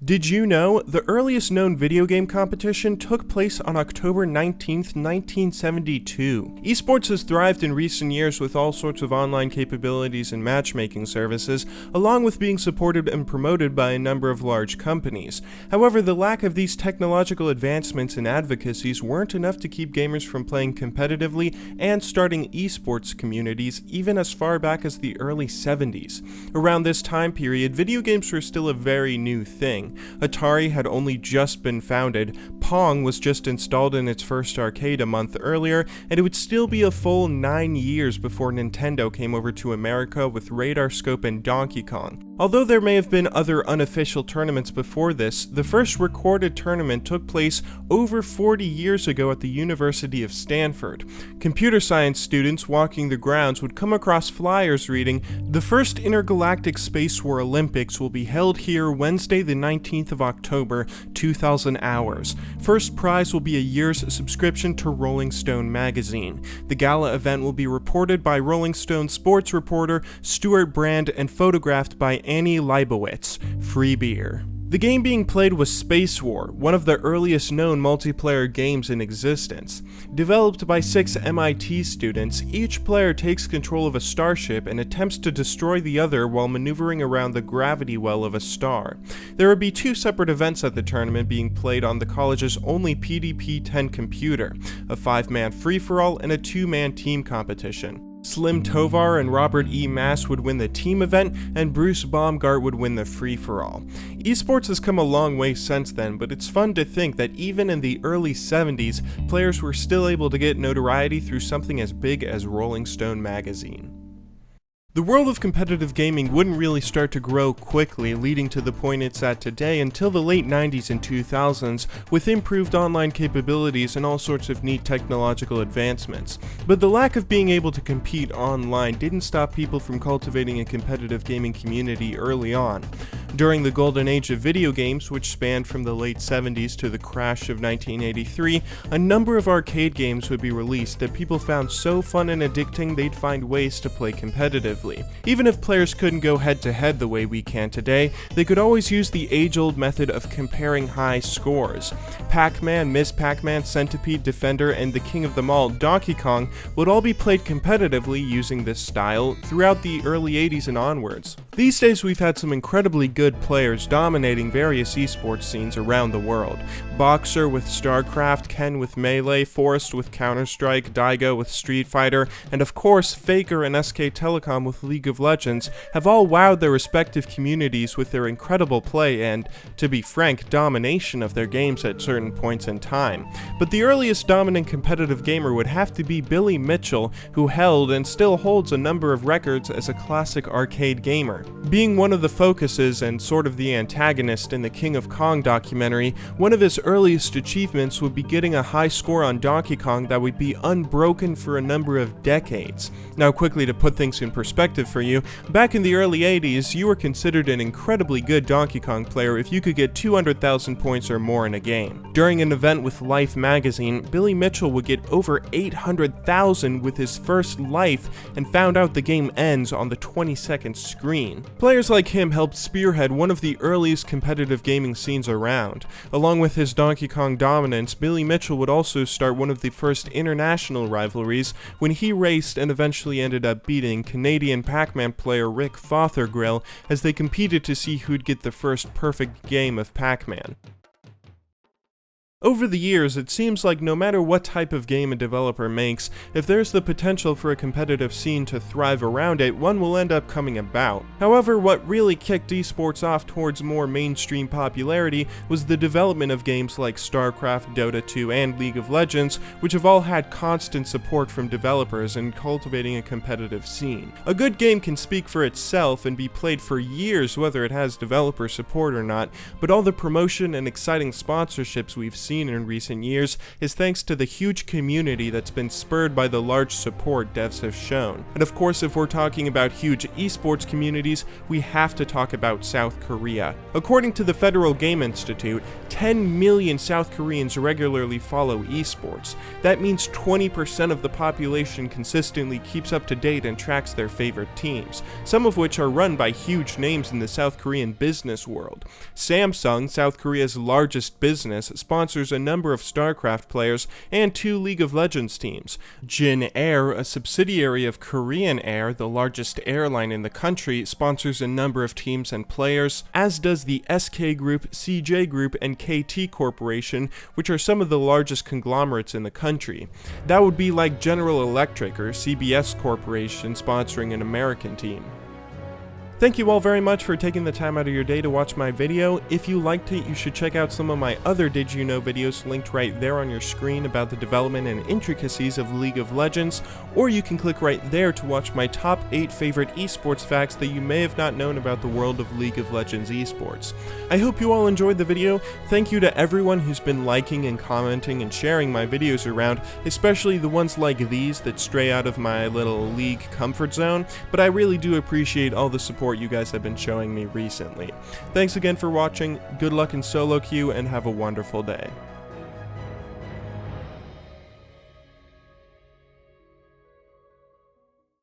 Did you know the earliest known video game competition took place on October 19th, 1972? Esports has thrived in recent years with all sorts of online capabilities and matchmaking services, along with being supported and promoted by a number of large companies. However, the lack of these technological advancements and advocacies weren't enough to keep gamers from playing competitively and starting esports communities even as far back as the early 70s. Around this time period, video games were still a very new thing. Atari had only just been founded, Pong was just installed in its first arcade a month earlier, and it would still be a full 9 years before Nintendo came over to America with Radar Scope and Donkey Kong. Although there may have been other unofficial tournaments before this, the first recorded tournament took place over 40 years ago at the University of Stanford. Computer science students walking the grounds would come across flyers reading, "The first Intergalactic Space War Olympics will be held here Wednesday the 19th of October, 2000 hours. First prize will be a year's subscription to Rolling Stone magazine. The gala event will be reported by Rolling Stone sports reporter Stuart Brand and photographed by Annie Leibovitz. Free beer." The game being played was Space War, one of the earliest known multiplayer games in existence. Developed by 6 MIT students, each player takes control of a starship and attempts to destroy the other while maneuvering around the gravity well of a star. There would be 2 separate events at the tournament being played on the college's only PDP-10 computer, a 5-man free-for-all and a 2-man team competition. Slim Tovar and Robert E. Mass would win the team event, and Bruce Baumgart would win the free-for-all. Esports has come a long way since then, but it's fun to think that even in the early 70s, players were still able to get notoriety through something as big as Rolling Stone magazine. The world of competitive gaming wouldn't really start to grow quickly, leading to the point it's at today until the late 90s and 2000s, with improved online capabilities and all sorts of neat technological advancements. But the lack of being able to compete online didn't stop people from cultivating a competitive gaming community early on. During the golden age of video games, which spanned from the late 70s to the crash of 1983, a number of arcade games would be released that people found so fun and addicting they'd find ways to play competitively. Even if players couldn't go head-to-head the way we can today, they could always use the age-old method of comparing high scores. Pac-Man, Ms. Pac-Man, Centipede, Defender, and the king of them all, Donkey Kong, would all be played competitively using this style throughout the early 80s and onwards. These days we've had some incredibly good players dominating various esports scenes around the world. Boxer with StarCraft, Ken with Melee, Forrest with Counter-Strike, Daigo with Street Fighter, and of course Faker and SK Telecom with League of Legends have all wowed their respective communities with their incredible play and, to be frank, domination of their games at certain points in time. But the earliest dominant competitive gamer would have to be Billy Mitchell, who held and still holds a number of records as a classic arcade gamer. Being one of the focuses and sort of the antagonist in the King of Kong documentary, one of his earliest achievements would be getting a high score on Donkey Kong that would be unbroken for a number of decades. Now quickly to put things in perspective for you, back in the early 80s, you were considered an incredibly good Donkey Kong player if you could get 200,000 points or more in a game. During an event with Life magazine, Billy Mitchell would get over 800,000 with his first Life and found out the game ends on the 20-second screen. Players like him helped spearhead one of the earliest competitive gaming scenes around. Along with his Donkey Kong dominance, Billy Mitchell would also start one of the first international rivalries when he raced and eventually ended up beating Canadian Pac-Man player Rick Fothergill as they competed to see who'd get the first perfect game of Pac-Man. Over the years, it seems like no matter what type of game a developer makes, if there's the potential for a competitive scene to thrive around it, one will end up coming about. However, what really kicked esports off towards more mainstream popularity was the development of games like StarCraft, Dota 2, and League of Legends, which have all had constant support from developers in cultivating a competitive scene. A good game can speak for itself and be played for years whether it has developer support or not, but all the promotion and exciting sponsorships we've seen seen in recent years is thanks to the huge community that's been spurred by the large support devs have shown. And of course, if we're talking about huge esports communities, we have to talk about South Korea. According to the Federal Game Institute, 10 million South Koreans regularly follow esports. That means 20% of the population consistently keeps up to date and tracks their favorite teams, some of which are run by huge names in the South Korean business world. Samsung, South Korea's largest business, sponsors a number of StarCraft players and 2 League of Legends teams. Jin Air, a subsidiary of Korean Air, the largest airline in the country, sponsors a number of teams and players, as does the SK Group, CJ Group, and KT Corporation, which are some of the largest conglomerates in the country. That would be like General Electric or CBS Corporation sponsoring an American team. Thank you all very much for taking the time out of your day to watch my video. If you liked it, you should check out some of my other Did You Know videos linked right there on your screen about the development and intricacies of League of Legends, or you can click right there to watch my top 8 favorite esports facts that you may have not known about the world of League of Legends esports. I hope you all enjoyed the video. Thank you to everyone who's been liking and commenting and sharing my videos around, especially the ones like these that stray out of my little League comfort zone, but I really do appreciate all the support you guys have been showing me recently. Thanks again for watching, good luck in solo queue, and have a wonderful day.